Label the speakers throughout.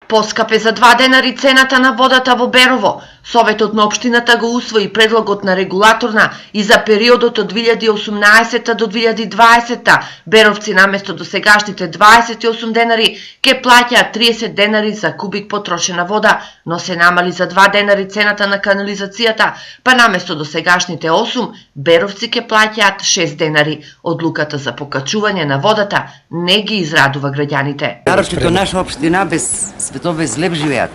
Speaker 1: Поскапе за 2 денари цената на водата во Берово. Советот на општината го усвои предлогот на регулаторна и за периодот од 2018 до 2020 беровци наместо досегашните 28 денари ке плаќаат 30 денари за кубик потрошена вода, но се намали за 2 денари цената на канализацијата, па наместо досегашните 8 беровци ке плаќаат 6 денари. Одлуката за покачување на водата не ги израдува граѓаните.
Speaker 2: Наропчето наша општина без светот без леп живеат.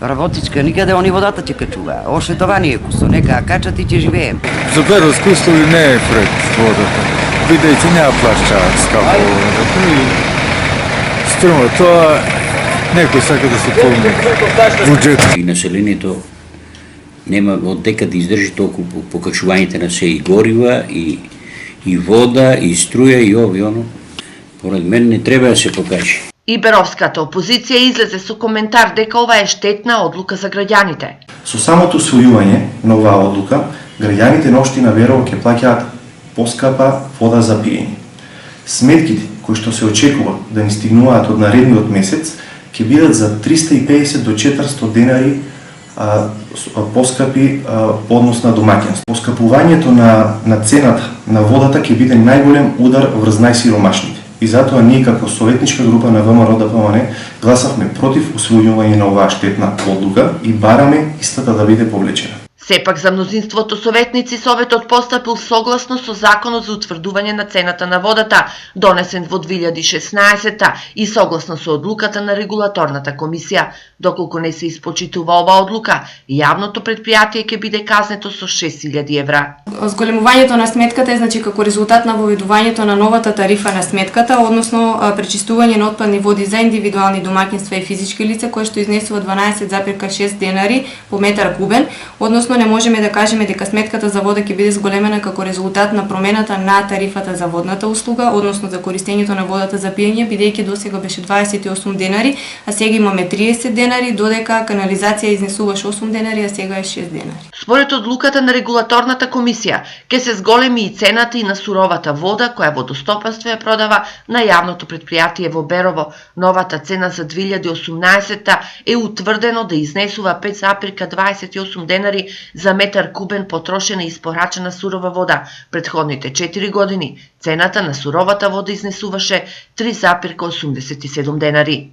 Speaker 2: Работичка никаде они водата ќе качува. Ошетование кусо, нека качат и ќе живеем.
Speaker 3: За Беровско услови не е пред водата. Видејте, няма плашчаат скапа водата и струва тоа некој сака да се помни буџет.
Speaker 4: И населението нема одека да издржи толку покачувањето на се и горива и вода и струја и ово и оно. Поред мен не треба да се покаже.
Speaker 1: И беровската опозиција излезе со коментар дека ова е штетна одлука за граѓаните.
Speaker 5: Со самото усвојување на оваа одлука, граѓаните на општина Берово ќе плаќаат поскапа вода за пиење. Сметките кои што се очекува да ни стигнуваат од наредниот месец ќе бидат за 350 до 400 денари поскапи по однос на домаќинство. Поскапувањето на цената на водата ќе биде најголем удар врз најсиромашните. И затоа ние како советничка група на ВМРО-ДПМН гласавме против усвојување на оваа штетна одлука и бараме истата да биде повлечена.
Speaker 1: Сепак за мнозинството советници Советот постапил согласно со Законот за утврдување на цената на водата, донесен во 2016 и согласно со одлуката на регулаторната комисија. Доколку не се испочитува оваа одлука, јавното предпријатие ќе биде казнето со 6000 евра.
Speaker 6: Зголемувањето на сметката е како резултат на воведувањето на новата тарифа на сметката, односно пречистување на отпадни води за индивидуални домаќинства и физички лица, кое што изнесува 12,6 денари по метар кубен, односно не можеме да кажеме дека сметката за вода ќе биде зголемена како резултат на промената на тарифата за водната услуга, односно за користењето на водата за пиење, бидејќи досега беше 28 денари, а сега имаме 30 денари, додека канализација изнесуваше 8 денари, а сега е 6 денари.
Speaker 1: Според одлуката на регулаторната комисија, ќе се зголеми и цената и на суровата вода која водостопанство ја продава на јавното предпријатие во Берово. Новата цена за 2018 е утврдено да изнесува 5,28 денари за метар кубен потрошена и испорачена сурова вода. Предходните 4 години цената на суровата вода изнесуваше 3,87 денари.